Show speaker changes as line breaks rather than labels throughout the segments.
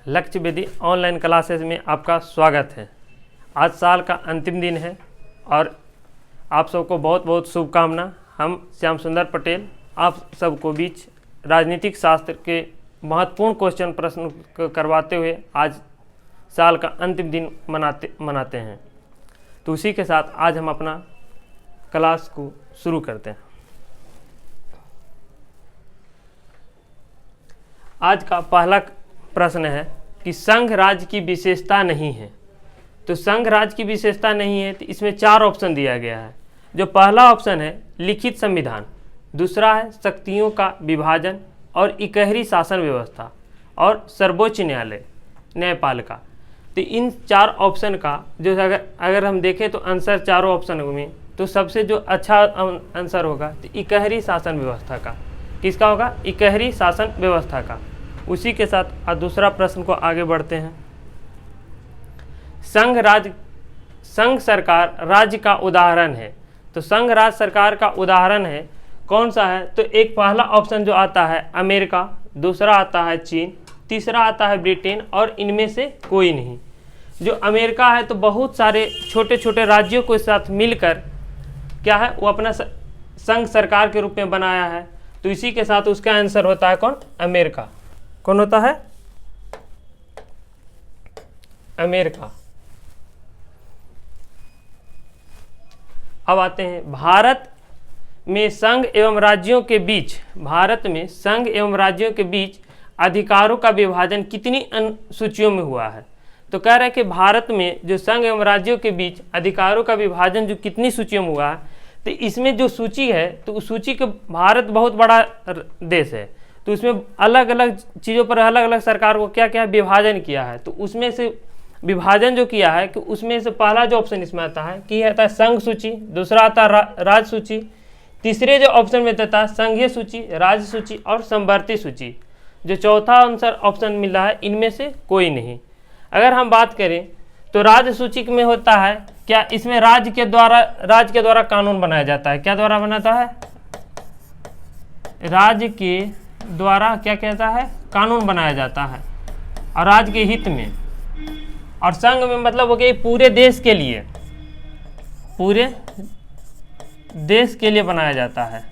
लक्ष्य विधि online classes में आपका स्वागत है। आज साल का अंतिम दिन है और आप सबको बहुत बहुत शुभकामना। हम श्याम सुंदर पटेल आप सबको बीच राजनीतिक शास्त्र के महत्वपूर्ण क्वेश्चन प्रश्न करवाते हुए आज साल का अंतिम दिन मनाते हैं। तो उसी के साथ आज हम अपना क्लास को शुरू करते हैं। आज का पहला प्रश्न है कि संघ राज्य की विशेषता नहीं है। तो संघ राज्य की विशेषता नहीं है तो इसमें 4 ऑप्शन दिया गया है। जो पहला ऑप्शन है लिखित संविधान, दूसरा है शक्तियों का विभाजन और इकहरी शासन व्यवस्था और सर्वोच्च न्यायालय न्यायपालिका। तो इन 4 ऑप्शन का जो अगर हम देखें तो आंसर चारों ऑप्शन में तो सबसे जो अच्छा आंसर होगा तो इकहरी शासन व्यवस्था का। किसका होगा? इकहरी शासन व्यवस्था का। उसी के साथ दूसरा प्रश्न को आगे बढ़ते हैं। संघ सरकार राज्य का उदाहरण है। तो संघ राज्य सरकार का उदाहरण है कौन सा है? तो एक पहला ऑप्शन जो आता है अमेरिका, दूसरा आता है चीन, तीसरा आता है ब्रिटेन और इनमें से कोई नहीं। जो अमेरिका है तो बहुत सारे छोटे छोटे राज्यों के साथ मिलकर क्या है वो अपना संघ सरकार के रूप में बनाया है। तो इसी के साथ उसका आंसर होता है कौन? अमेरिका। कौन होता है? अमेरिका। अब आते हैं भारत में संघ एवं राज्यों के बीच अधिकारों का विभाजन कितनी अनुसूचियों में हुआ है? तो कह रहे हैं कि भारत में जो संघ एवं राज्यों के बीच अधिकारों का विभाजन जो कितनी सूचियों में हुआ है, तो इसमें जो सूची है तो उस सूची के भारत बहुत बड़ा देश है तो उसमें अलग अलग चीज़ों पर अलग अलग सरकार को क्या क्या विभाजन किया है। तो उसमें से विभाजन जो किया है कि उसमें से पहला जो ऑप्शन इसमें आता है कि आता है संघ सूची, दूसरा आता है राज्य सूची, तीसरे जो ऑप्शन में देता है संघीय सूची, राज्य सूची और समवर्ती सूची। जो चौथा आंसर ऑप्शन मिल रहा है इनमें से कोई नहीं। अगर हम बात करें तो राज्य सूची में होता है क्या? इसमें राज्य के द्वारा कानून बनाया जाता है। क्या द्वारा बनाता है? राज्य के द्वारा क्या कहता है? कानून बनाया जाता है और राज्य के हित में। और संघ में मतलब हो गया पूरे देश के लिए बनाया जाता है,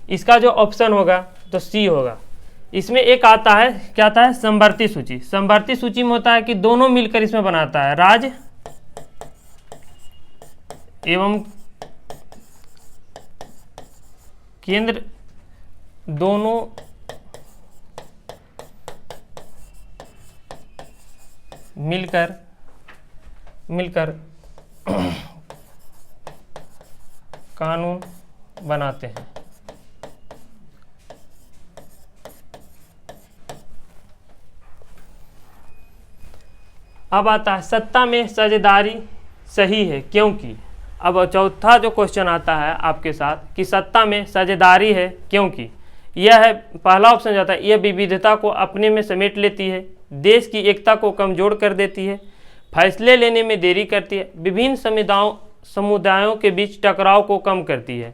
इसका जो ऑप्शन होगा तो सी होगा। इसमें एक आता है क्या आता है? समवर्ती सूची। समवर्ती सूची में होता है कि दोनों मिलकर इसमें बनाता है, राज्य एवं केंद्र दोनों मिलकर कानून बनाते हैं। अब आता है सत्ता में साझेदारी सही है क्योंकि। अब चौथा जो क्वेश्चन आता है आपके साथ कि सत्ता में साझेदारी है क्योंकि। यह है पहला ऑप्शन जाता है यह विविधता को अपने में समेट लेती है, देश की एकता को कमजोर कर देती है, फैसले लेने में देरी करती है, विभिन्न समुदायों के बीच टकराव को कम करती है।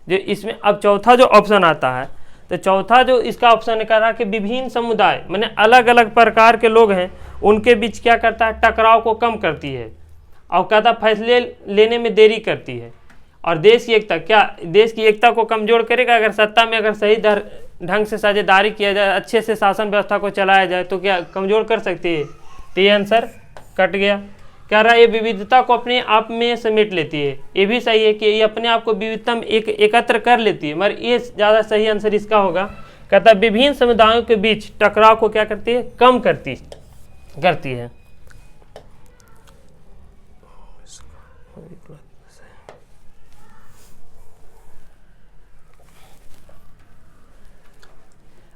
जो इसमें अब चौथा जो ऑप्शन आता है तो चौथा जो इसका ऑप्शन कर रहा है कि विभिन्न समुदाय माने अलग अलग प्रकार के लोग हैं उनके बीच क्या करता है? टकराव को कम करती है और कहता फैसले लेने में देरी करती है। और देश की एकता, क्या देश की एकता को कमजोर करेगा? अगर सत्ता में अगर सही ढंग से साझेदारी किया जाए, अच्छे से शासन व्यवस्था को चलाया जाए तो क्या कमजोर कर सकती है? तो ये आंसर कट गया। कह रहा है ये विविधता को अपने आप में समेट लेती है। ये भी सही है कि ये अपने आप को विविधता में एकत्र कर लेती है, मगर ये ज़्यादा सही आंसर इसका होगा। कहता है विभिन्न समुदायों के बीच टकराव को क्या करती है? कम करती है।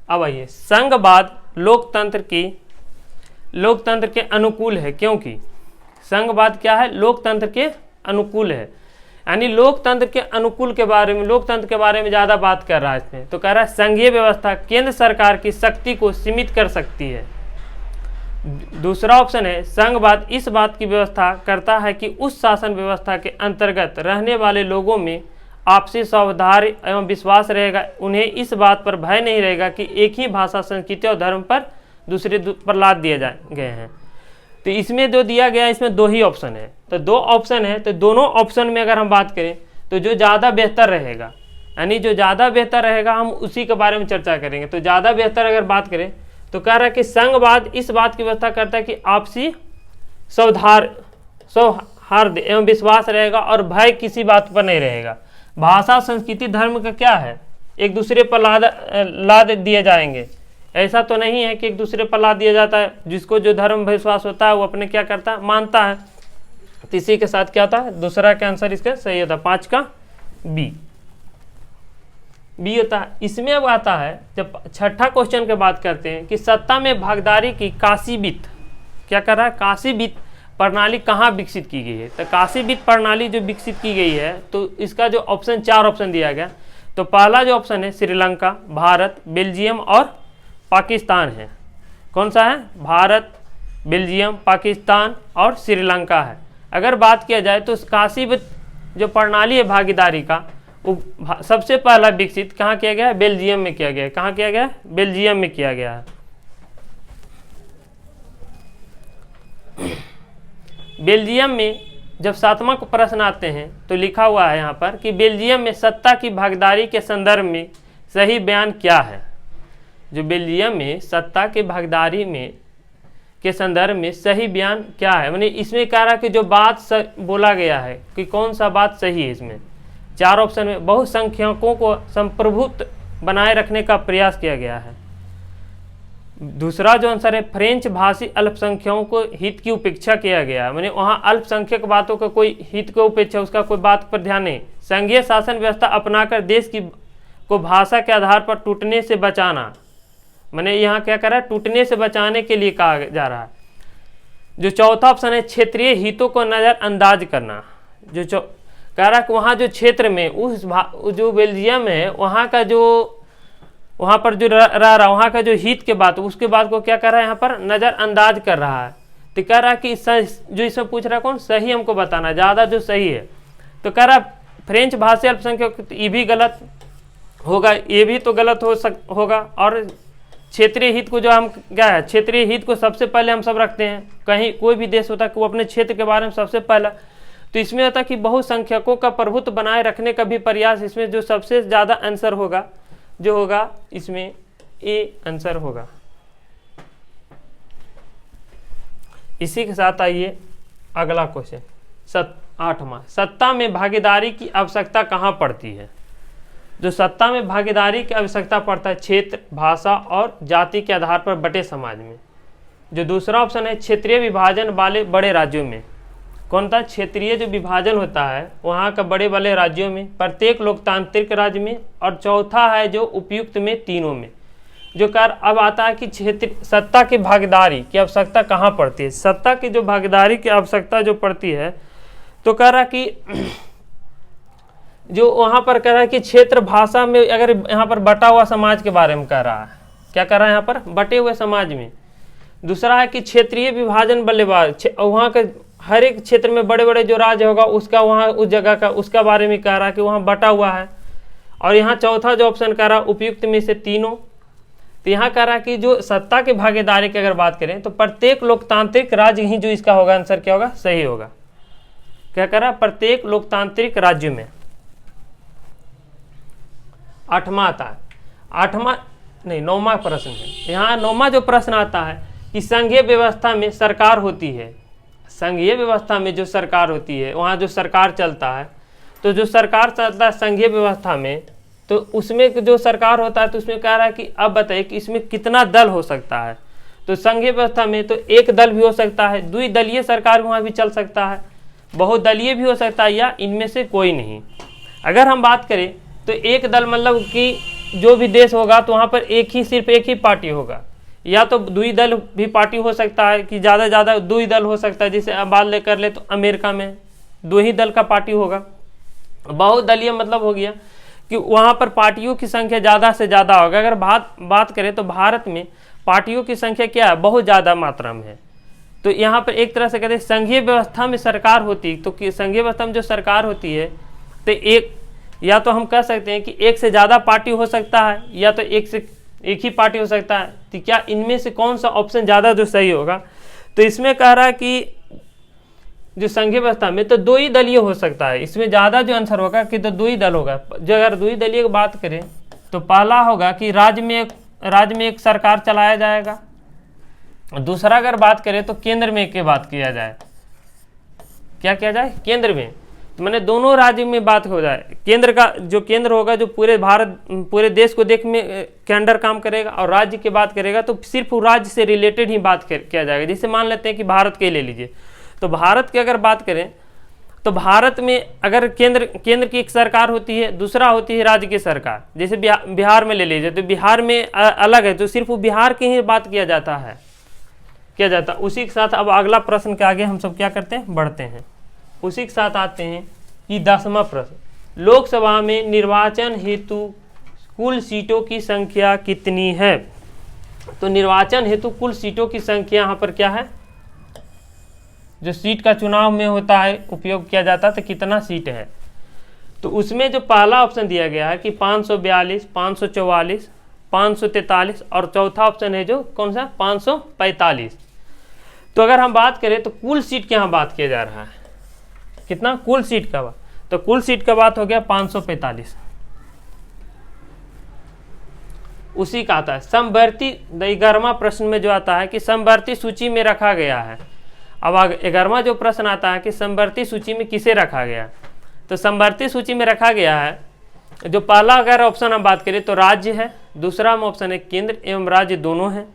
अब आइए संघवाद लोकतंत्र के अनुकूल है क्योंकि। संघवाद क्या है? लोकतंत्र के अनुकूल है, यानी लोकतंत्र के अनुकूल के बारे में, लोकतंत्र के बारे में ज़्यादा बात कर रहा है इसमें। तो कह रहा है संघीय व्यवस्था केंद्र सरकार की शक्ति को सीमित कर सकती है। दूसरा ऑप्शन है संघवाद इस बात की व्यवस्था करता है कि उस शासन व्यवस्था के अंतर्गत रहने वाले लोगों में आपसी सौहार्द एवं विश्वास रहेगा। उन्हें इस बात पर भय नहीं रहेगा कि एक ही भाषा, संस्कृति और धर्म पर दूसरे पर लाद दिए गए हैं। तो इसमें जो दिया गया है, इसमें 2 ही ऑप्शन है, तो 2 ऑप्शन है, तो दोनों ऑप्शन में अगर हम बात करें तो जो ज़्यादा बेहतर रहेगा, यानी जो ज़्यादा बेहतर रहेगा हम उसी के बारे में चर्चा करेंगे। तो ज़्यादा बेहतर अगर बात करें तो कह रहा है कि संघवाद इस बात की व्यवस्था करता है कि आपसी सौहार्द एवं विश्वास रहेगा और भय किसी बात पर नहीं रहेगा। भाषा, संस्कृति, धर्म का क्या है, एक दूसरे पर लाद दिए जाएंगे, ऐसा तो नहीं है कि एक दूसरे पर लाद दिया जाता है। जिसको जो धर्म विश्वास होता है वो अपने क्या करता है, मानता है। तो इसी के साथ क्या होता है, दूसरा का आंसर इसका सही होता है, 5 का बी होता है। इसमें अब आता है जब छठा क्वेश्चन की बात करते हैं कि सत्ता में भागीदारी की काशीवित, क्या कर रहा है, काशीवित प्रणाली कहाँ विकसित की गई है। तो काशीवित प्रणाली जो विकसित की गई है, तो इसका जो ऑप्शन 4 ऑप्शन दिया गया, तो पहला जो ऑप्शन है श्रीलंका, भारत, बेल्जियम और पाकिस्तान है। कौन सा है, भारत, बेल्जियम, पाकिस्तान और श्रीलंका है। अगर बात किया जाए तो काशीवित जो प्रणाली है भागीदारी का, वो सबसे पहला विकसित कहाँ किया गया है, बेल्जियम में किया गया है। कहाँ किया गया है, बेल्जियम में किया गया है। बेल्जियम में जब 7वां प्रश्न आते हैं तो लिखा हुआ है यहाँ पर कि बेल्जियम में सत्ता की भागीदारी के संदर्भ में सही बयान क्या है। जो बेल्जियम में सत्ता की भागीदारी में के संदर्भ में सही बयान क्या है, मैंने इसमें कह रहा कि जो बात बोला गया है कि कौन सा बात सही है। इसमें 4 ऑप्शन में बहुसंख्यकों को संप्रभुत्व बनाए रखने का प्रयास किया गया है। दूसरा जो आंसर है फ्रेंच भाषी अल्पसंख्यकों को हित की उपेक्षा किया गया, मैंने वहाँ अल्पसंख्यक बातों का कोई हित को उपेक्षा, उसका कोई बात पर ध्यान नहीं। संघीय शासन व्यवस्था अपनाकर देश की को भाषा के आधार पर टूटने से बचाना, मैंने यहाँ क्या करा, टूटने से बचाने के लिए कहा जा रहा है। जो चौथा ऑप्शन है क्षेत्रीय हितों को नज़रअंदाज करना। जो कह रहा है कि वहाँ जो क्षेत्र में जो बेल्जियम है वहाँ का जो वहाँ पर जो रह रहा वहाँ का जो हित के बात, उसके बात को क्या कर रहा है, यहाँ पर नज़रअंदाज कर रहा है। तो कह रहा है कि जो इसमें पूछ रहा है कौन सही, हमको बताना ज़्यादा जो सही है। तो कह रहा है फ्रेंच भाषी अल्पसंख्यक, ये भी गलत होगा, ये भी तो गलत होगा। और क्षेत्रीय हित को जो हम क्या है, क्षेत्रीय हित को सबसे पहले हम सब रखते हैं। कहीं कोई भी देश होता है कि वो अपने क्षेत्र के बारे में सबसे पहला, तो इसमें होता है कि बहुसंख्यकों का प्रभुत्व बनाए रखने का भी प्रयास। इसमें जो सबसे ज़्यादा आंसर होगा जो होगा इसमें ए आंसर होगा। इसी के साथ आइए अगला क्वेश्चन 8वां, सत्ता में भागीदारी की आवश्यकता कहाँ पड़ती है। जो सत्ता में भागीदारी की आवश्यकता पड़ता है क्षेत्र, भाषा और जाति के आधार पर बटे समाज में। जो दूसरा ऑप्शन है क्षेत्रीय विभाजन वाले बड़े राज्यों में। कौन था, क्षेत्रीय जो विभाजन होता है वहाँ का बड़े वाले राज्यों में, प्रत्येक लोकतांत्रिक राज्य में। और चौथा है जो उपयुक्त में, तीनों में। जो कर अब आता है कि क्षेत्र सत्ता की भागीदारी की आवश्यकता कहाँ पड़ती है। सत्ता की जो भागीदारी की आवश्यकता जो पड़ती है, तो कह रहा कि जो वहाँ पर कह रहा है कि क्षेत्र, भाषा में, अगर यहाँ पर बटा हुआ समाज के बारे में कह रहा है, क्या कर रहा है यहाँ पर, बटे हुए समाज में। दूसरा है कि क्षेत्रीय विभाजन बल्लेबाज, वहाँ के हर एक क्षेत्र में बड़े बड़े जो राज्य होगा उसका वहाँ उस जगह का उसका बारे में कह रहा है कि वहाँ बटा हुआ है। और यहाँ चौथा जो ऑप्शन कह रहा है उपयुक्त में से तीनों। तो यहाँ कह रहा है कि जो सत्ता की भागीदारी की अगर बात करें तो प्रत्येक लोकतांत्रिक राज्य ही जो इसका होगा आंसर क्या होगा, सही होगा। क्या कह रहा है, प्रत्येक लोकतांत्रिक राज्य में। 8वां आता है, 9वां प्रश्न है। यहाँ 9वां जो प्रश्न आता है कि संघीय व्यवस्था में सरकार होती है। संघीय व्यवस्था में जो सरकार होती है, वहाँ जो सरकार चलता है, तो जो सरकार चलता है संघीय व्यवस्था में, तो उसमें जो सरकार होता है तो उसमें कह रहा है कि अब बताइए कि इसमें कितना दल हो सकता है। तो संघीय व्यवस्था में तो एक दल भी हो सकता है, द्विदलीय सरकार वहाँ भी चल सकता है, बहुदलीय भी हो सकता है, या इनमें से कोई नहीं। अगर हम बात करें तो एक दल मतलब कि जो भी देश होगा तो वहाँ पर सिर्फ एक ही पार्टी होगा, या तो द्विदल भी पार्टी हो सकता है कि ज़्यादा ज़्यादा द्विदल हो सकता है। जैसे अब बात लेकर ले तो अमेरिका में 2 ही दल का पार्टी होगा। बहुदलीय मतलब हो गया कि वहाँ पर पार्टियों की संख्या ज़्यादा से ज़्यादा होगा। अगर बात करें तो भारत में पार्टियों की संख्या क्या है, बहुत ज़्यादा मात्रा में है। तो यहाँ पर एक तरह से कहते हैं संघीय व्यवस्था में सरकार होती, तो संघीय व्यवस्था में जो सरकार होती है तो एक या तो हम कह सकते हैं कि एक से ज़्यादा पार्टी हो सकता है, या तो एक ही पार्टी हो सकता है। तो क्या इनमें से कौन सा ऑप्शन ज़्यादा जो सही होगा? तो इसमें कह रहा है कि जो संघीय व्यवस्था में तो 2 ही दलीय हो सकता है। इसमें ज़्यादा जो आंसर होगा कि तो 2 ही दल होगा। जो अगर 2 ही दलीय की बात करें तो पहला होगा कि राज्य में एक सरकार चलाया जाएगा। दूसरा अगर बात करें तो केंद्र में की बात किया जाए, क्या किया जाए? केंद्र में, तो मैंने दोनों राज्य में बात हो जाए। केंद्र का जो केंद्र होगा जो पूरे देश को देख में के अंडर काम करेगा, और राज्य की बात करेगा तो सिर्फ राज्य से रिलेटेड ही बात किया जाएगा। जैसे मान लेते हैं कि भारत के ले लीजिए, तो भारत की अगर बात करें तो भारत में अगर केंद्र की एक सरकार होती है, दूसरा होती है राज्य की सरकार। जैसे बिहार में ले लीजिए, तो बिहार में अलग है, तो सिर्फ बिहार की ही बात किया जाता है। उसी के साथ अब अगला प्रश्न के आगे हम सब क्या करते हैं, बढ़ते हैं। उसी के साथ आते हैं कि 10वां प्रश्न, लोकसभा में निर्वाचन हेतु कुल सीटों की संख्या कितनी है? तो निर्वाचन हेतु कुल सीटों की संख्या यहाँ पर क्या है, जो सीट का चुनाव में होता है उपयोग किया जाता है, तो कितना सीट है? तो उसमें जो पहला ऑप्शन दिया गया है कि 542, 544, 543, और चौथा ऑप्शन है जो कौन सा, 545। तो अगर हम बात करें तो कुल सीट की यहाँ बात किया जा रहा है, कितना कुल सीट का बात, तो कुल सीट का बात हो गया 545। उसी का आता है समवर्ती 11वां प्रश्न में जो आता है कि समवर्ती सूची में रखा गया है। अब 11वां जो प्रश्न आता है कि समवर्ती सूची में किसे रखा गया, तो समवर्ती सूची में रखा गया है, जो पहला अगर ऑप्शन हम बात करें तो राज्य है, दूसरा ऑप्शन है केंद्र एवं राज्य दोनों हैं,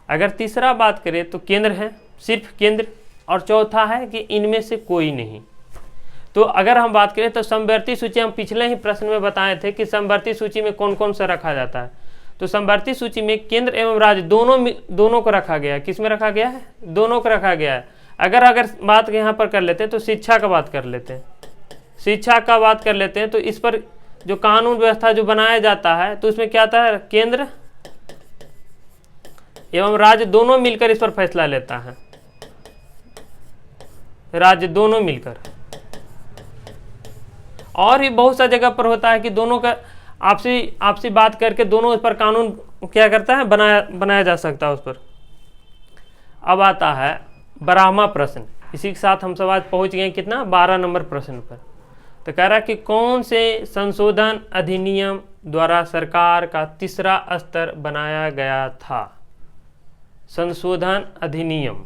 अगर तीसरा बात करें तो केंद्र है, सिर्फ केंद्र, और चौथा है कि इनमें से कोई नहीं। तो अगर हम बात करें तो समवर्ती सूची हम पिछले ही प्रश्न में बताए थे कि समवर्ती सूची में कौन कौन सा रखा जाता है। तो समवर्ती सूची में केंद्र एवं राज्य दोनों को रखा गया है। किस में रखा गया है? दोनों को रखा गया है। अगर बात यहाँ पर कर लेते हैं तो शिक्षा का बात कर लेते हैं, शिक्षा का बात कर लेते हैं। तो इस पर जो कानून व्यवस्था जो बनाया जाता है तो उसमें क्या आता है, केंद्र एवं राज्य दोनों मिलकर इस पर फैसला लेता है, राज्य दोनों मिलकर। और भी बहुत सा जगह पर होता है कि दोनों का आपसी बात करके दोनों उस पर कानून क्या करता है, बनाया जा सकता है उस पर। अब आता है 12वां प्रश्न। इसी के साथ हम सब आज पहुंच गए कितना, 12 नंबर प्रश्न पर। तो कह रहा है कि कौन से संशोधन अधिनियम द्वारा सरकार का तीसरा स्तर बनाया गया था? संशोधन अधिनियम,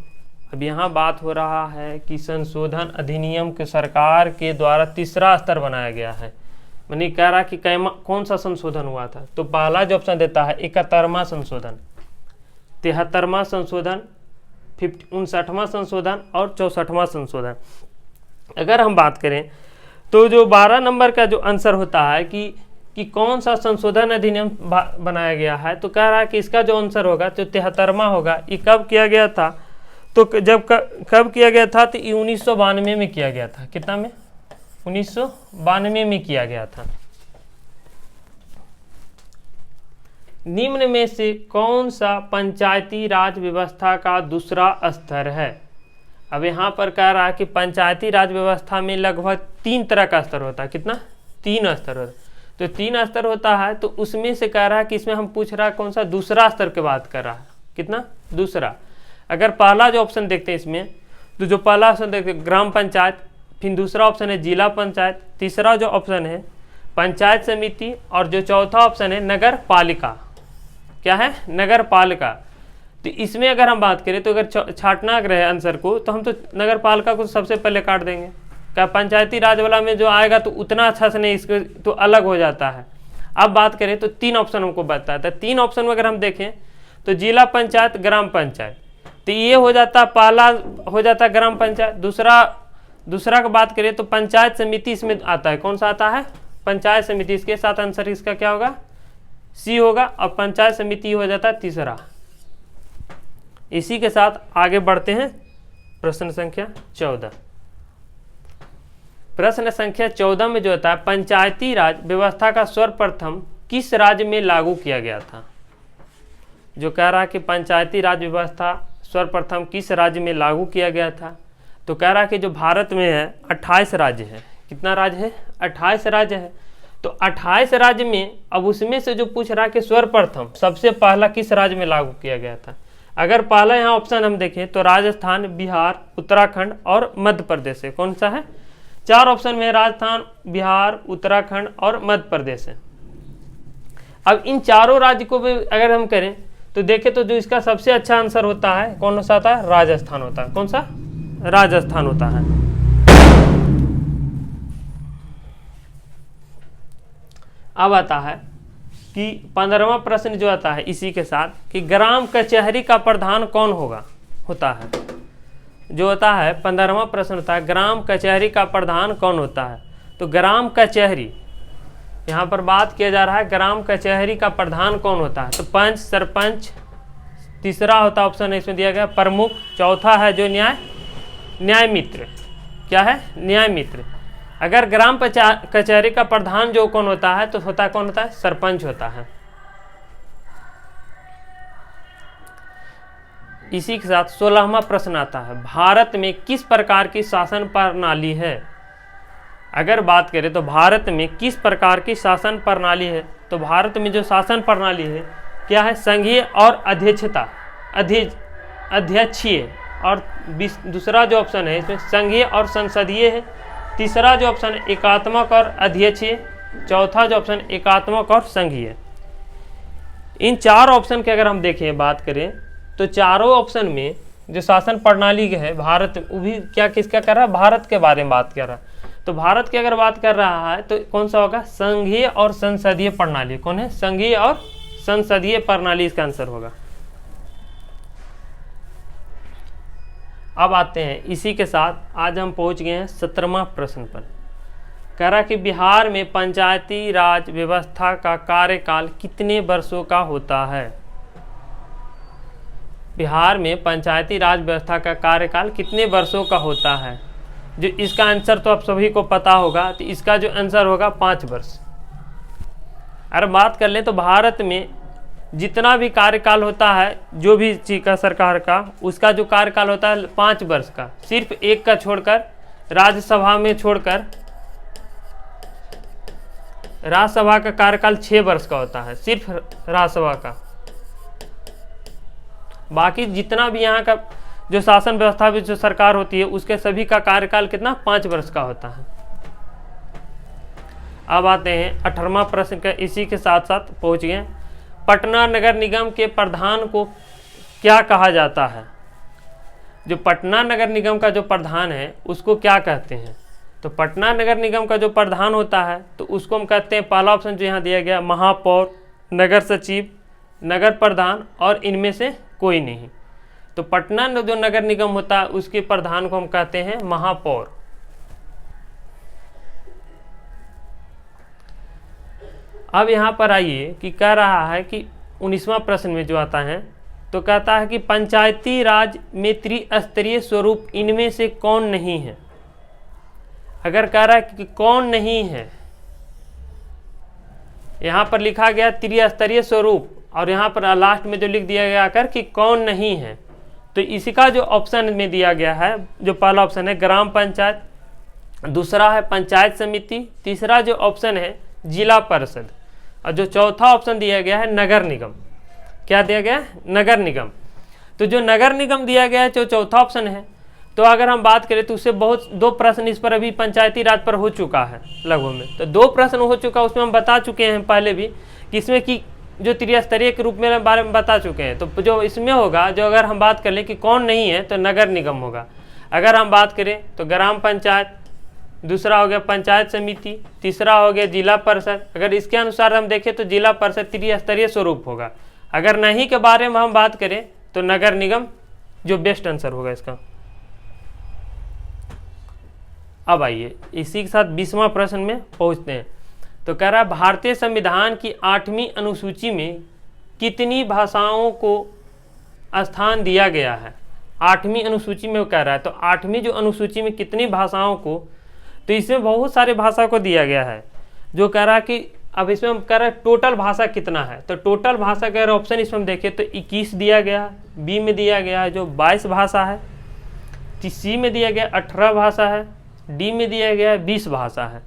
अब यहाँ बात हो रहा है कि संशोधन अधिनियम के सरकार के द्वारा तीसरा स्तर बनाया गया है। मैंने कह रहा कि कौन सा संशोधन हुआ था, तो पहला जो ऑप्शन देता है 71वां संशोधन, 73वां संशोधन, 59वां संशोधन और 64वां संशोधन। अगर हम बात करें तो जो 12 नंबर का जो आंसर होता है कि कौन सा संशोधन अधिनियम बनाया गया है, तो कह रहा है कि इसका जो आंसर होगा तो 73वां होगा। ये कब किया गया था, तो जब कब किया गया था, तो 1992 में किया गया था। कितना में? 1992 में किया गया था। निम्न में से कौन सा पंचायती राज व्यवस्था का दूसरा स्तर है? अब यहाँ पर कह रहा है कि पंचायती राज व्यवस्था में लगभग 3 तरह का स्तर होता है। कितना? 3 स्तर होता है। तो 3 स्तर होता है, तो उसमें से कह रहा है कि इसमें हम पूछ रहा है कौन सा दूसरा स्तर की बात कर रहा है। कितना? दूसरा। अगर पहला जो ऑप्शन देखते हैं इसमें, तो जो पहला ऑप्शन देखते हैं ग्राम पंचायत, फिर दूसरा ऑप्शन है जिला पंचायत, तीसरा जो ऑप्शन है पंचायत समिति, और जो चौथा ऑप्शन है नगर पालिका। क्या है? नगर पालिका। तो इसमें अगर हम बात करें तो अगर छाटना रहे आंसर को, तो हम तो नगर पालिका को सबसे पहले काट देंगे। क्या पंचायती राज वाला में जो आएगा तो उतना अच्छा से नहीं, इसको तो अलग हो जाता है। अब बात करें तो 3 ऑप्शन हमको बताता है। 3 ऑप्शन में अगर हम देखें तो जिला पंचायत, ग्राम पंचायत, तो ये हो जाता, पहला हो जाता ग्राम पंचायत। दूसरा का बात करें तो पंचायत समिति इसमें आता है। कौन सा आता है? पंचायत समिति। इसके साथ आंसर इसका क्या होगा? सी होगा। और पंचायत समिति हो जाता है तीसरा। इसी के साथ आगे बढ़ते हैं प्रश्न संख्या 14। प्रश्न संख्या 14 में जो होता है पंचायती राज व्यवस्था का सर्वप्रथम किस राज्य में लागू किया गया था? जो कह रहा है कि पंचायती राज व्यवस्था सर्वप्रथम किस राज्य में लागू किया गया था, तो कह रहा है कि जो भारत में है 28 राज्य है। कितना राज्य है? 28 राज्य है। तो 28 राज्य में अब उसमें से जो पूछ रहा है कि सर्वप्रथम सबसे पहला किस राज्य में लागू किया गया था। अगर पहला यहाँ ऑप्शन हम देखें तो राजस्थान, बिहार, उत्तराखंड और मध्य प्रदेश है। कौन सा है? 4 ऑप्शन में राजस्थान, बिहार, उत्तराखंड और मध्य प्रदेश है। अब इन चारों राज्य को भी अगर हम करें तो देखें तो जो इसका सबसे अच्छा आंसर होता है कौन सा होता है? राजस्थान होता है। कौन सा? राजस्थान होता है। अब आता है कि 15वां प्रश्न जो आता है इसी के साथ कि ग्राम कचहरी का प्रधान कौन होता है। जो होता है 15वां प्रश्न होता है ग्राम कचहरी का प्रधान कौन होता है। तो ग्राम कचहरी यहाँ पर बात किया जा रहा है ग्राम कचहरी का प्रधान कौन होता है। तो पंच, सरपंच, तीसरा होता ऑप्शन इसमें दिया गया प्रमुख, चौथा है जो न्याय मित्र। क्या है? न्याय मित्र। अगर ग्राम कचहरी का प्रधान जो कौन होता है तो कौन होता है? सरपंच होता है। इसी के साथ 16वां प्रश्न आता है भारत में किस प्रकार की शासन प्रणाली है। अगर बात करें तो भारत में किस प्रकार की शासन प्रणाली है, तो भारत में जो शासन प्रणाली है क्या है? संघीय और अध्यक्षीय। और दूसरा जो ऑप्शन है इसमें संघीय और संसदीय है। तीसरा जो ऑप्शन है एकात्मक और अध्यक्षीय। चौथा जो ऑप्शन एकात्मक और संघीय। इन 4 ऑप्शन के अगर हम देखें बात करें तो चारों ऑप्शन में जो शासन प्रणाली है भारत, वो भी क्या किसका कर रहा है? भारत के बारे में बात कर रहा है। तो भारत की अगर बात कर रहा है तो कौन सा होगा? संघीय और संसदीय प्रणाली। कौन है? संघीय और संसदीय प्रणाली इसका आंसर होगा। अब आते हैं इसी के साथ आज हम पहुंच गए हैं 17वां प्रश्न पर। कह रहा कि बिहार में पंचायती राज व्यवस्था का कार्यकाल कितने वर्षों का होता है। बिहार में पंचायती राज व्यवस्था का कार्यकाल कितने वर्षों का होता है। जो इसका आंसर तो आप सभी को पता होगा, तो इसका जो आंसर होगा 5 वर्ष। अगर बात कर लें तो भारत में जितना भी कार्यकाल होता है जो भी चीज का सरकार का, उसका जो कार्यकाल होता है 5 वर्ष का। सिर्फ एक का छोड़कर, राज्यसभा में छोड़कर, राज्यसभा का कार्यकाल 6 वर्ष का होता है, सिर्फ राज्यसभा का। बाकी जितना भी यहाँ का जो शासन व्यवस्था में जो सरकार होती है उसके सभी का कार्यकाल कितना? 5 वर्ष का होता है। अब आते हैं 18वां प्रश्न का। इसी के साथ साथ पहुंच गए पटना नगर निगम के प्रधान को क्या कहा जाता है। जो पटना नगर निगम का जो प्रधान है उसको क्या कहते हैं। तो पटना नगर निगम का जो प्रधान होता है तो उसको हम कहते हैं, पहला ऑप्शन जो यहाँ दिया गया महापौर, नगर सचिव, नगर प्रधान और इनमें से कोई नहीं। तो पटना जो नगर निगम होता है उसके प्रधान को हम कहते हैं महापौर। अब यहाँ पर आइए कि कह रहा है कि 19वां प्रश्न में जो आता है तो कहता है कि पंचायती राज में त्रिस्तरीय स्वरूप इनमें से कौन नहीं है। अगर कह रहा है कि कौन नहीं है, यहाँ पर लिखा गया त्रिस्तरीय स्वरूप और यहाँ पर लास्ट में जो लिख दिया गया आकर कि कौन नहीं है, तो इसका जो ऑप्शन में दिया गया है, जो पहला ऑप्शन है ग्राम पंचायत, दूसरा है पंचायत समिति, तीसरा जो ऑप्शन है जिला परिषद और जो चौथा ऑप्शन दिया गया है नगर निगम। क्या दिया गया है? नगर निगम। तो जो नगर निगम दिया गया है जो चौथा ऑप्शन है, तो अगर हम बात करें तो उससे बहुत 2 प्रश्न इस पर अभी पंचायती राज पर हो चुका है लगभग में। तो 2 प्रश्न हो चुका, उसमें हम बता चुके हैं पहले भी कि इसमें कि जो त्रिस्तरीय के रूप में बारे में बता चुके हैं। तो जो इसमें होगा, जो अगर हम बात कर लें कि कौन नहीं है तो नगर निगम होगा। अगर हम बात करें तो ग्राम पंचायत, दूसरा हो गया पंचायत समिति, तीसरा हो गया जिला परिषद। अगर इसके अनुसार हम देखें तो जिला परिषद त्रिस्तरीय स्वरूप होगा। अगर नहीं के बारे में हम बात करें तो नगर निगम जो बेस्ट आंसर होगा इसका। अब आइए इसी के साथ 20वां प्रश्न में पहुंचते हैं। तो कह रहा है भारतीय संविधान की 8वीं अनुसूची में कितनी भाषाओं को स्थान दिया गया है। 8वीं अनुसूची में वो कह रहा है, तो 8वीं जो अनुसूची में कितनी भाषाओं को, तो इसमें बहुत सारे भाषा को दिया गया है। जो कह रहा है कि अब इसमें हम कह रहे हैं टोटल भाषा कितना है, तो टोटल भाषा का अगर ऑप्शन इसमें हम देखें तो 21 दिया गया है, बी में दिया गया है जो 22 भाषा है, सी में दिया गया 18 भाषा है, डी में दिया गया है 20 भाषा है।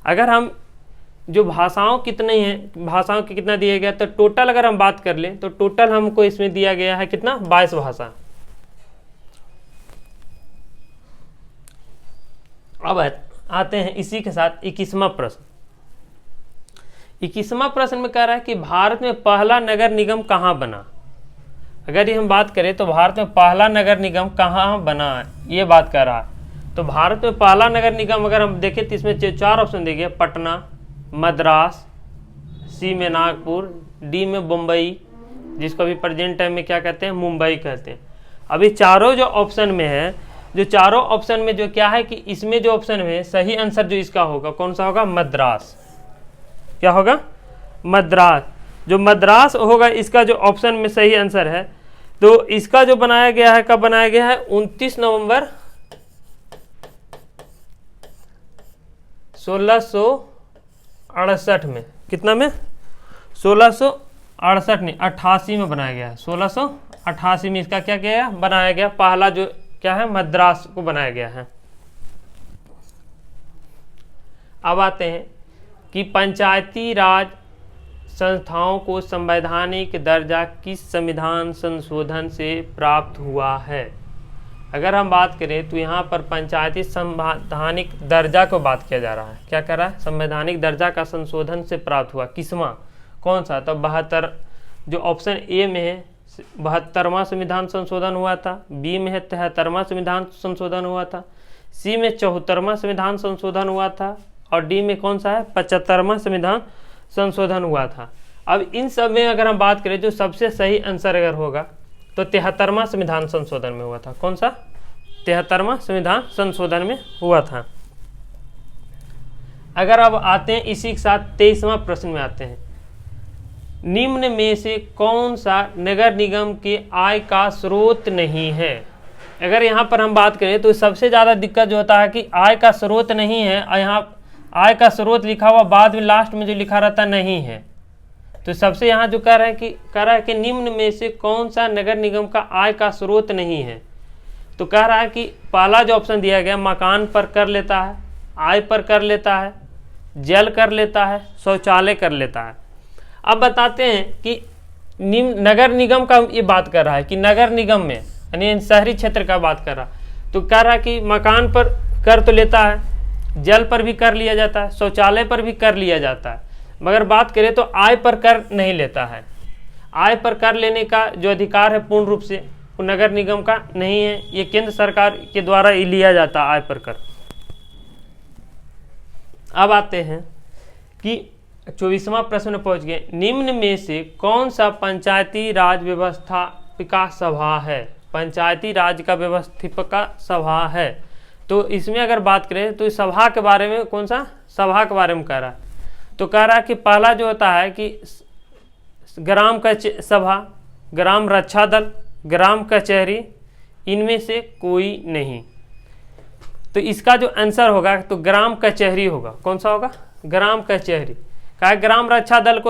अगर हम जो भाषाओं कितनी हैं, भाषाओं की कितना दिया गया, तो टोटल अगर हम बात कर लें तो टोटल हमको इसमें दिया गया है कितना, 22 भाषा। अब आते हैं इसी के साथ 21वां प्रश्न। 21वां प्रश्न में कह रहा है कि भारत में पहला नगर निगम कहाँ बना। अगर ये हम बात करें तो भारत में पहला नगर निगम कहाँ बना है, ये बात कर रहा है। तो भारत में पहला नगर निगम अगर हम देखें तो इसमें 4 ऑप्शन दिए गए, पटना, मद्रास, सी में नागपुर, डी में मुंबई, जिसको अभी प्रेजेंट टाइम में क्या कहते हैं, मुंबई कहते हैं। अभी चारों जो ऑप्शन में है, जो चारों ऑप्शन में जो क्या है कि इसमें जो ऑप्शन में सही आंसर जो इसका होगा कौन सा होगा, मद्रास। क्या होगा, मद्रास। जो मद्रास होगा इसका जो ऑप्शन में सही आंसर है। तो इसका जो बनाया गया है, कब बनाया गया है, 29 नवंबर 1668 में। कितना में, 1668 नहीं 88 में बनाया गया है। 1688 में इसका क्या किया, बनाया गया, पहला जो क्या है, मद्रास को बनाया गया है। अब आते हैं कि पंचायती राज संस्थाओं को संवैधानिक दर्जा किस संविधान संशोधन से प्राप्त हुआ है। अगर हम बात करें तो यहाँ पर पंचायती संवैधानिक दर्जा को बात किया जा रहा है। क्या कर रहा है, संवैधानिक दर्जा का संशोधन से प्राप्त हुआ, किसवां, कौन सा, तो 72, जो ऑप्शन ए में है 72वां संविधान संशोधन हुआ था, बी में है 73वां संविधान संशोधन हुआ था, सी में 74वां संविधान संशोधन हुआ था, और डी में कौन सा है, 75वां संविधान संशोधन हुआ था। अब इन सब में अगर हम बात करें जो सबसे सही आंसर अगर होगा तो 73वां संविधान संशोधन में हुआ था। कौन सा, 73वां संविधान संशोधन में हुआ था। अगर अब आते हैं इसी के साथ 23वां प्रश्न में आते हैं, निम्न में से कौन सा नगर निगम के आय का स्रोत नहीं है। अगर यहाँ पर हम बात करें तो सबसे ज़्यादा दिक्कत जो होता है कि आय का स्रोत नहीं है, और यहाँ आय का स्रोत लिखा हुआ बाद में लास्ट में जो लिखा रहता नहीं है। तो सबसे यहाँ जो कह रहा है कि निम्न में से कौन सा नगर निगम का आय का स्रोत नहीं है। तो कह रहा है कि पहला जो ऑप्शन दिया गया, मकान पर कर लेता है, आय पर कर लेता है, जल कर लेता है, शौचालय कर लेता है। अब बताते हैं कि निम्न नगर निगम का ये बात कर रहा है कि नगर निगम में यानी शहरी क्षेत्र का बात कर रहा है। तो कह रहा है कि मकान पर कर तो लेता है, जल पर भी कर लिया जाता है, शौचालय पर भी कर लिया जाता है, मगर बात करें तो आय पर कर नहीं लेता है। आय पर कर लेने का जो अधिकार है पूर्ण रूप से वो नगर निगम का नहीं है, ये केंद्र सरकार के द्वारा ही लिया जाता है आय पर कर। अब आते हैं कि 24वां प्रश्न में पहुंच गए, निम्न में से कौन सा पंचायती राज व्यवस्थापिका सभा है। पंचायती राज का व्यवस्थापिका सभा है। तो इसमें अगर बात करें तो इस सभा के बारे में, कौन सा सभा के बारे में कह रहा है। तो कह रहा है कि पहला जो होता है कि ग्राम सभा, ग्राम रक्षा दल, ग्राम कचहरी, इनमें से कोई नहीं। तो इसका जो आंसर होगा तो ग्राम कचहरी होगा। कौन सा होगा, ग्राम कचहरी। कहा ग्राम रक्षा दल को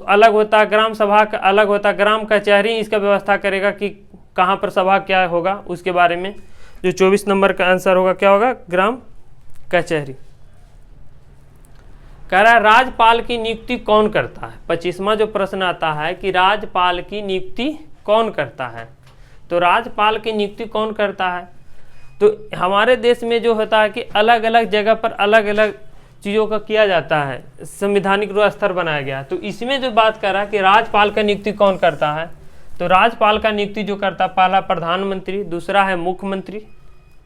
अलग होता है, ग्राम सभा का अलग होता है, ग्राम कचहरी इसका व्यवस्था करेगा कि कहाँ पर सभा क्या होगा उसके बारे में। जो 24 नंबर का आंसर होगा क्या होगा, ग्राम कचहरी। कह रहा है राज्यपाल की नियुक्ति कौन करता है। 25वां जो प्रश्न आता है कि राज्यपाल की नियुक्ति कौन करता है। तो राज्यपाल की नियुक्ति कौन करता है, तो हमारे देश में जो होता है कि अलग अलग जगह पर अलग अलग चीज़ों का किया जाता है, संवैधानिक स्तर बनाया गया। तो इसमें जो बात कर रहा है कि राज्यपाल का नियुक्ति कौन करता है, तो राज्यपाल का नियुक्ति जो करता है पहला प्रधानमंत्री, दूसरा है मुख्यमंत्री,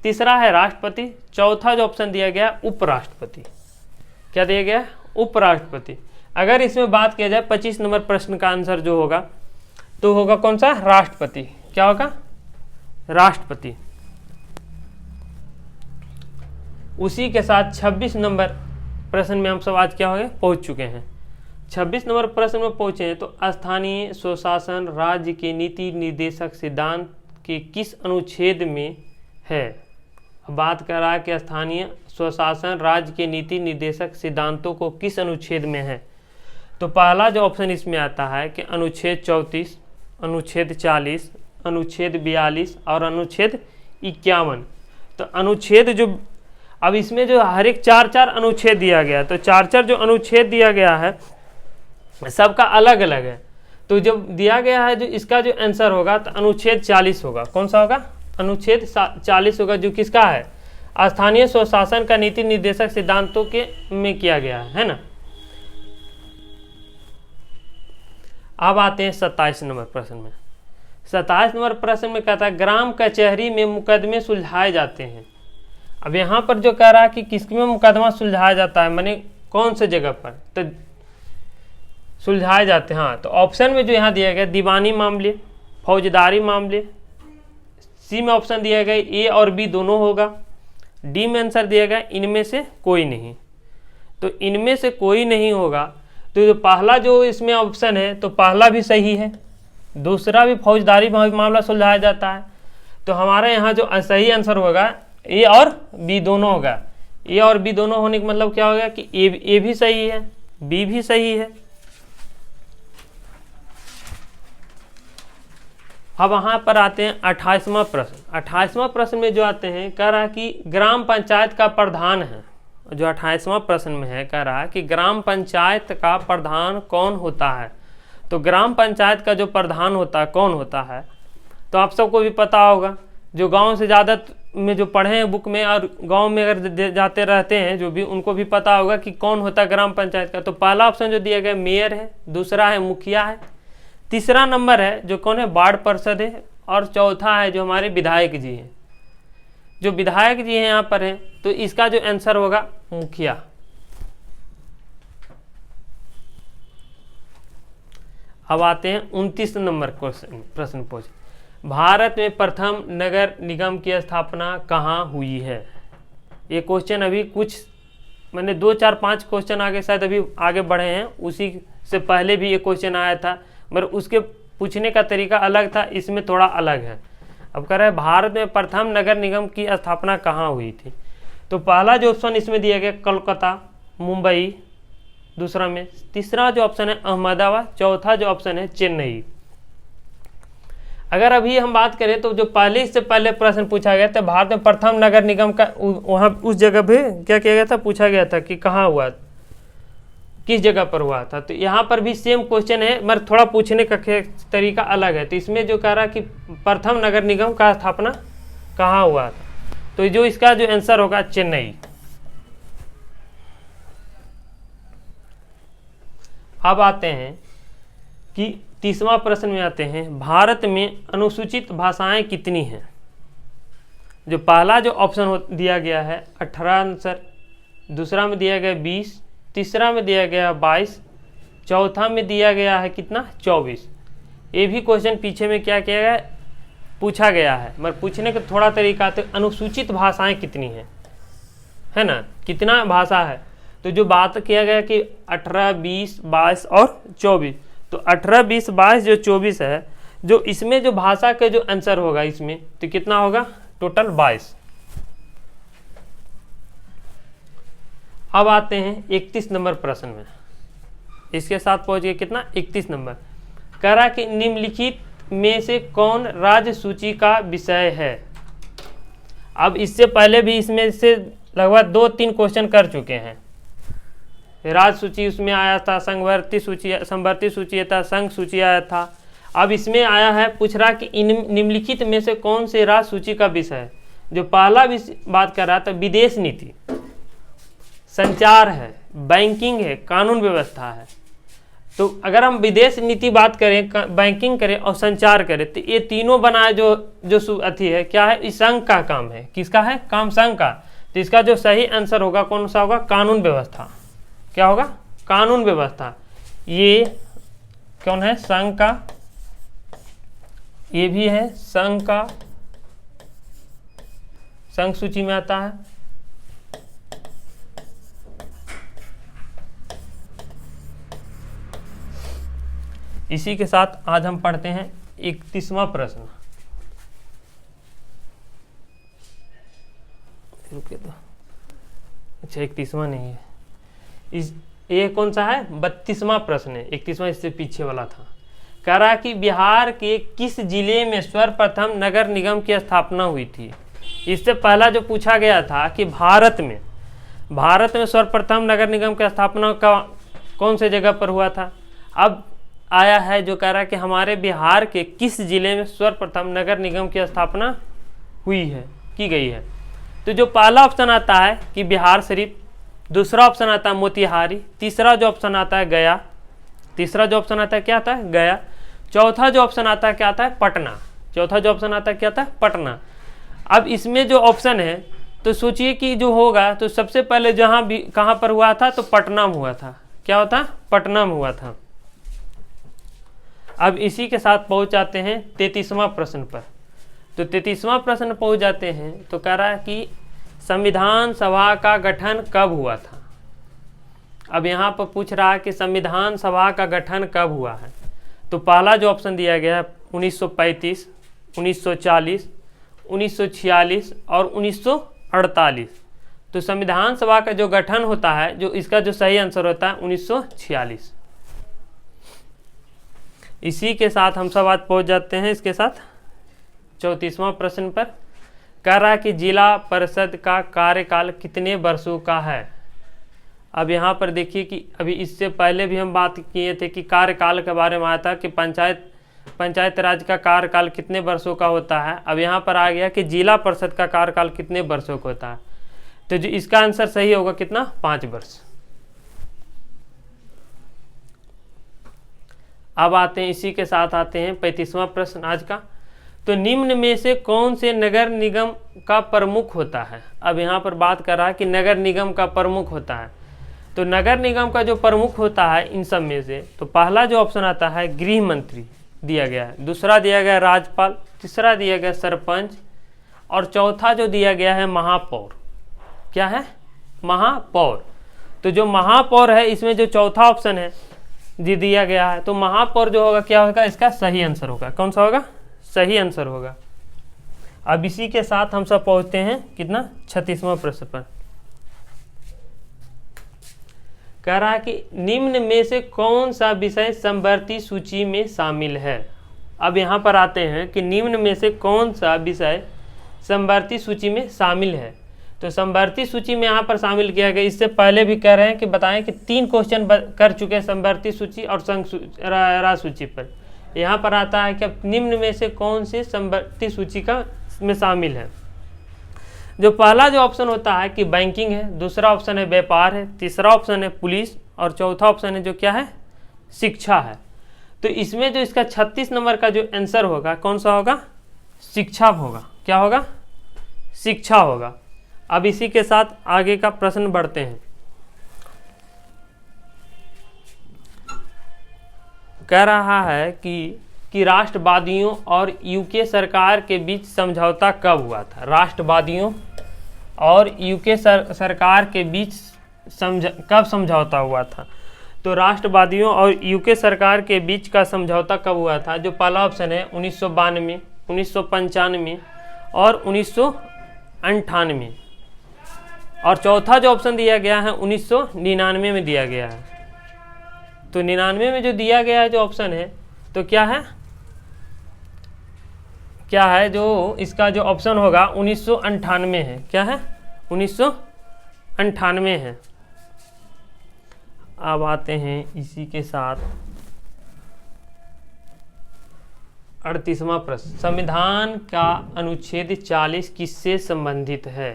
तीसरा है राष्ट्रपति, चौथा जो ऑप्शन दिया गया उपराष्ट्रपति। क्या दिया गया, उपराष्ट्रपति। अगर इसमें बात किया जाए 25 नंबर प्रश्न का आंसर जो होगा तो होगा कौन सा, राष्ट्रपति। क्या होगा, राष्ट्रपति। उसी के साथ 26 नंबर प्रश्न में हम सब आज क्या हो गए, पहुंच चुके हैं। 26 नंबर प्रश्न में पहुंचे हैं तो स्थानीय स्वशासन राज्य के नीति निर्देशक सिद्धांत के किस अनुच्छेद में है। बात कर रहा है कि स्थानीय स्वशासन राज्य के नीति निर्देशक सिद्धांतों को किस अनुच्छेद में है। तो पहला जो ऑप्शन इसमें आता है कि अनुच्छेद 34, अनुच्छेद 40, अनुच्छेद 42 और अनुच्छेद 51। तो अनुच्छेद जो अब इसमें जो हर एक 4-4 अनुच्छेद दिया गया है, तो 4-4 जो अनुच्छेद दिया गया है सबका अलग अलग है। तो जब दिया गया है जो इसका जो आंसर होगा तो अनुच्छेद 40 होगा। कौन सा होगा? अनुच्छेद 40 होगा, जो किसका है? स्थानीय स्वशासन का नीति निर्देशक सिद्धांतों के में किया गया है ना। अब आते हैं 27 नंबर प्रश्न में। 27 नंबर प्रश्न में कहता है ग्राम कचहरी में मुकदमे सुलझाए जाते हैं। अब यहाँ पर जो कह रहा है कि किसमें मुकदमा सुलझाया जाता है, माने कौन से जगह पर तो सुलझाए जाते हैं। हाँ, तो ऑप्शन में जो यहाँ दिया गया दीवानी मामले, फौजदारी मामले। सी में ऑप्शन दिया गया ए और बी दोनों होगा। डी में आंसर दिया गया इनमें से कोई नहीं। तो इनमें से कोई नहीं होगा, तो जो पहला जो इसमें ऑप्शन है तो पहला भी सही है, दूसरा भी फौजदारी मामला सुलझाया जाता है। तो हमारा यहाँ जो सही आंसर होगा ए और बी दोनों होगा। ए और बी दोनों होने का मतलब क्या होगा कि ए भी सही है, बी भी सही है। अब वहाँ पर आते हैं 28वां प्रश्न। 28वां प्रश्न में जो आते हैं कह रहा है कि ग्राम पंचायत का प्रधान है। जो 28वां प्रश्न में है कह रहा है कि ग्राम पंचायत का प्रधान कौन होता है। तो ग्राम पंचायत का जो प्रधान होता है कौन होता है, तो आप सबको भी पता होगा, जो गांव से ज़्यादा में जो पढ़े हैं बुक में और गांव में अगर जाते रहते हैं जो भी, उनको भी पता होगा कि कौन होता है ग्राम पंचायत का। तो पहला ऑप्शन जो दिया गया मेयर है, दूसरा है मुखिया है, तीसरा नंबर है जो कौन है वार्ड पार्षद है, और चौथा है जो हमारे विधायक जी हैं। जो विधायक जी हैं यहाँ पर हैं, तो इसका जो आंसर होगा मुखिया। अब आते हैं 29 नंबर प्रश्न पूछ। भारत में प्रथम नगर निगम की स्थापना कहाँ हुई है। ये क्वेश्चन अभी कुछ मैंने 2-4-5 क्वेश्चन आगे शायद अभी आगे बढ़े हैं, उसी से पहले भी ये क्वेश्चन आया था, मगर उसके पूछने का तरीका अलग था, इसमें थोड़ा अलग है। अब कह रहा है भारत में प्रथम नगर निगम की स्थापना कहाँ हुई थी। तो पहला जो ऑप्शन इसमें दिया गया कोलकाता, मुंबई दूसरा में, तीसरा जो ऑप्शन है अहमदाबाद, चौथा जो ऑप्शन है चेन्नई। अगर अभी हम बात करें तो जो पहले इससे पहले प्रश्न पूछा गया था भारत में प्रथम नगर निगम का, वहाँ उस जगह पे क्या किया गया था, पूछा गया था कि कहाँ हुआ, किस जगह पर हुआ था। तो यहाँ पर भी सेम क्वेश्चन है, मगर थोड़ा पूछने का तरीका अलग है। तो इसमें जो कह रहा है कि प्रथम नगर निगम का स्थापना कहाँ हुआ था, तो जो इसका जो आंसर होगा चेन्नई। अब आते हैं कि 30वां प्रश्न में आते हैं, भारत में अनुसूचित भाषाएं कितनी हैं। जो पहला जो ऑप्शन दिया गया है 18 आंसर, दूसरा में दिया गया 20, तीसरा में दिया गया 22, चौथा में दिया गया है कितना 24। ये भी क्वेश्चन पीछे में क्या किया गया पूछा गया है, मगर पूछने का थोड़ा तरीका, तो अनुसूचित भाषाएं कितनी हैं, है ना, कितना भाषा है। तो जो बात किया गया कि 18, 20, 22 और 24, तो 18, 20, 22 जो 24 है, जो इसमें जो भाषा का जो आंसर होगा इसमें, तो कितना होगा टोटल 22। अब आते हैं 31 नंबर प्रश्न में। इसके साथ पहुंच गए कितना 31 नंबर। कह रहा कि निम्नलिखित में से कौन राज्य सूची का विषय है। अब इससे पहले भी इसमें से लगभग 2-3 क्वेश्चन कर चुके हैं। राज्य सूची उसमें आया था, संवर्ती सूची था, संघ सूची आया था। अब इसमें आया है, पूछ रहा कि इन निम्नलिखित में से कौन से राज्य सूची का विषय है। जो पहला बात कर रहा था विदेश नीति, संचार है, बैंकिंग है, कानून व्यवस्था है। तो अगर हम विदेश नीति बात करें, बैंकिंग करें और संचार करें, तो ये तीनों बनाए जो अथी है क्या है, इस संघ का काम है। किसका है काम, संघ का। तो इसका जो सही आंसर होगा कौन सा होगा, कानून व्यवस्था। क्या होगा, कानून व्यवस्था। ये कौन है, संघ का, ये भी है संघ का, संघ सूची में आता है। इसी के साथ आज हम पढ़ते हैं 31वां प्रश्न। अच्छा 31वां नहीं है, ये कौन सा है, 32वां प्रश्न है। 31वां इससे पीछे वाला था। कह रहा कि बिहार के किस जिले में सर्वप्रथम नगर निगम की स्थापना हुई थी। इससे पहला जो पूछा गया था कि भारत में सर्वप्रथम नगर निगम की स्थापना का कौन से जगह पर हुआ था। अब आया है जो कह रहा है कि हमारे बिहार के किस जिले में सर्वप्रथम नगर निगम की स्थापना की गई है। तो जो पहला ऑप्शन आता है कि बिहार शरीफ, दूसरा ऑप्शन आता है मोतिहारी, तीसरा जो ऑप्शन आता है गया, क्या आता है गया, चौथा जो ऑप्शन आता है क्या आता है पटना, पटना। अब इसमें जो ऑप्शन है तो सोचिए कि जो होगा तो सबसे पहले जहाँ भी कहाँ पर हुआ था तो पटना में हुआ था। क्या होता, पटना में हुआ था। अब इसी के साथ पहुँच जाते हैं 33वां प्रश्न पर। तो 33वां प्रश्न पहुँच जाते हैं तो कह रहा है कि संविधान सभा का गठन कब हुआ था। अब यहाँ पर पूछ रहा है कि संविधान सभा का गठन कब हुआ है। तो पहला जो ऑप्शन दिया गया है 1935, 1940, 1946 और 1948। तो संविधान सभा का जो गठन होता है, जो इसका जो सही आंसर होता है 1946। इसी के साथ हम सब आज पहुँच जाते हैं इसके साथ 34वां प्रश्न पर। कह रहा है कि जिला परिषद का कार्यकाल कितने वर्षों का है। अब यहाँ पर देखिए कि अभी इससे पहले भी हम बात किए थे कि कार्यकाल के बारे में आया था कि पंचायत राज का कार्यकाल कितने वर्षों का होता है। अब यहाँ पर आ गया कि जिला परिषद का कार्यकाल कितने वर्षों का होता है। तो जो इसका आंसर सही होगा कितना, 5 वर्ष। अब आते हैं इसी के साथ आते हैं 35वां प्रश्न आज का। तो निम्न में से कौन से नगर निगम का प्रमुख होता है। अब यहाँ पर बात कर रहा है कि नगर निगम का प्रमुख होता है। तो नगर निगम का जो प्रमुख होता है इन सब में से, तो पहला जो ऑप्शन आता है गृह मंत्री दिया गया है, दूसरा दिया गया राज्यपाल, तीसरा दिया गया सरपंच और चौथा जो दिया गया है महापौर। क्या है, महापौर। तो जो महापौर है इसमें जो चौथा ऑप्शन है दिया गया है, तो महापौर जो होगा क्या होगा, इसका सही आंसर होगा। कौन सा होगा, सही आंसर होगा। अब इसी के साथ हम सब पहुंचते हैं कितना, 36वां प्रश्न पर। कह रहा है कि निम्न में से कौन सा विषय समवर्ती सूची में शामिल है। अब यहाँ पर आते हैं कि निम्न में से कौन सा विषय समवर्ती सूची में शामिल है। तो समवर्ती सूची में यहाँ पर शामिल किया गया। इससे पहले भी कह रहे हैं कि बताएं कि 3 क्वेश्चन कर चुके हैं समवर्ती सूची और संघ सूची पर। यहाँ पर आता है कि निम्न में से कौन से समवर्ती सूची का में शामिल है। जो पहला जो ऑप्शन होता है कि बैंकिंग है, दूसरा ऑप्शन है व्यापार है, तीसरा ऑप्शन है पुलिस और चौथा ऑप्शन है जो क्या है, शिक्षा है। तो इसमें जो इसका 36 नंबर का जो आंसर होगा कौन सा होगा, शिक्षा होगा। क्या होगा, शिक्षा होगा। अब इसी के साथ आगे का प्रश्न बढ़ते हैं। कह रहा है कि राष्ट्रवादियों और यूके सरकार के बीच समझौता कब हुआ था। राष्ट्रवादियों और यूके सरकार के बीच कब समझौता हुआ था। तो राष्ट्रवादियों और यूके सरकार के बीच का समझौता कब हुआ था। जो पहला ऑप्शन है 1992, 1995 और 1998 और चौथा जो ऑप्शन दिया गया है 1999 में दिया गया है। तो 99 में जो दिया गया है जो ऑप्शन है तो क्या है जो इसका जो ऑप्शन होगा 1998 है। क्या है, 1998 है। अब आते हैं इसी के साथ 38वां प्रश्न। संविधान का अनुच्छेद 40 किससे संबंधित है।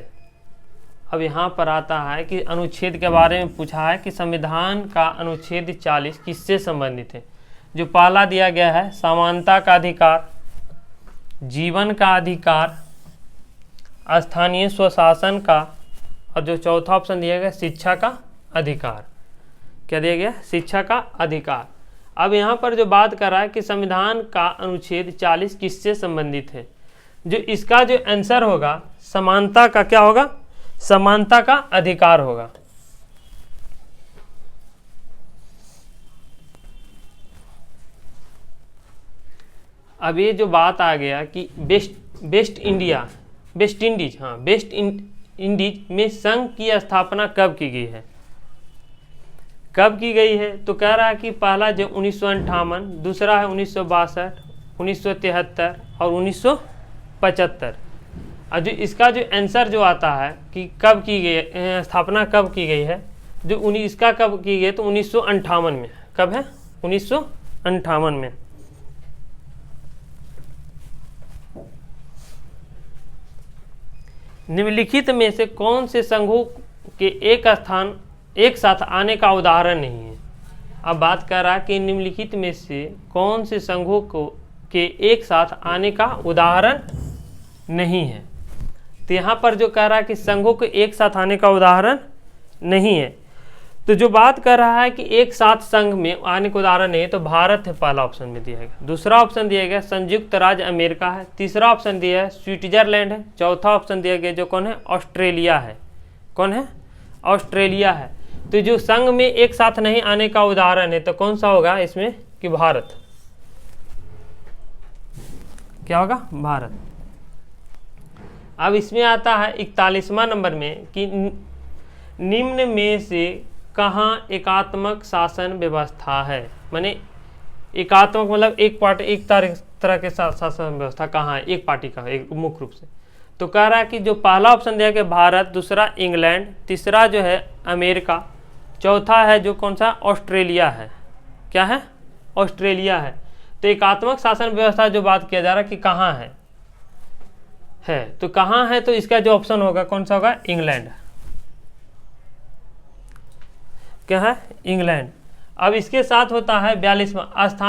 अब यहाँ पर आता है कि अनुच्छेद के बारे में पूछा है कि संविधान का अनुच्छेद 40 किससे संबंधित है। जो पहला दिया गया है समानता का अधिकार, जीवन का अधिकार, स्थानीय स्वशासन का और जो चौथा ऑप्शन दिया गया शिक्षा का अधिकार। क्या दिया गया, शिक्षा का अधिकार। अब यहाँ पर जो बात कर रहा है कि संविधान का अनुच्छेद 40 किससे संबंधित है। जो इसका जो आंसर होगा समानता का क्या होगा, समानता का अधिकार होगा। अब ये जो बात आ गया कि वेस्ट इंडीज में संघ की स्थापना कब की गई है। कब की गई है तो कह रहा है कि पहला जो 1958, दूसरा है 1962, 1973 और 1975। और जो इसका जो आंसर जो आता है कि कब की गई, स्थापना कब की गई है, जो इसका कब की गई, तो 1958 में। कब है? 1958 में। निम्नलिखित में से कौन से संघों के एक साथ आने का उदाहरण नहीं है? अब बात कर रहा है कि निम्नलिखित में से कौन से संघों के एक साथ आने का उदाहरण नहीं है। तो यहाँ पर जो कह रहा है कि संघों के एक साथ आने का उदाहरण नहीं है, तो जो बात कर रहा है कि एक साथ संघ में आने का उदाहरण नहीं है, तो भारत है पहला ऑप्शन में दिया गया। दूसरा ऑप्शन दिया गया संयुक्त राज्य अमेरिका है। तीसरा ऑप्शन दिया है स्विट्जरलैंड है। चौथा ऑप्शन दिया गया जो कौन है? ऑस्ट्रेलिया है। कौन है? ऑस्ट्रेलिया है। तो जो संघ में एक साथ नहीं आने का उदाहरण है, तो कौन सा होगा इसमें? कि भारत। क्या होगा? भारत। अब इसमें आता है 41वां नंबर में कि निम्न में से कहाँ एकात्मक शासन व्यवस्था है। माने एकात्मक मतलब एक पार्टी, एक तरह के शासन व्यवस्था कहाँ है? एक पार्टी का, एक मुख्य रूप से। तो कह रहा है कि जो पहला ऑप्शन दिया गया भारत, दूसरा इंग्लैंड, तीसरा जो है अमेरिका, चौथा है जो कौन सा? ऑस्ट्रेलिया है। क्या है? ऑस्ट्रेलिया है। तो एकात्मक शासन व्यवस्था जो बात किया जा रहा है कि कहाँ है, तो कहाँ है? तो इसका जो ऑप्शन होगा कौन सा होगा? इंग्लैंड। क्या है? इंग्लैंड। अब इसके साथ होता है 42वां स्थान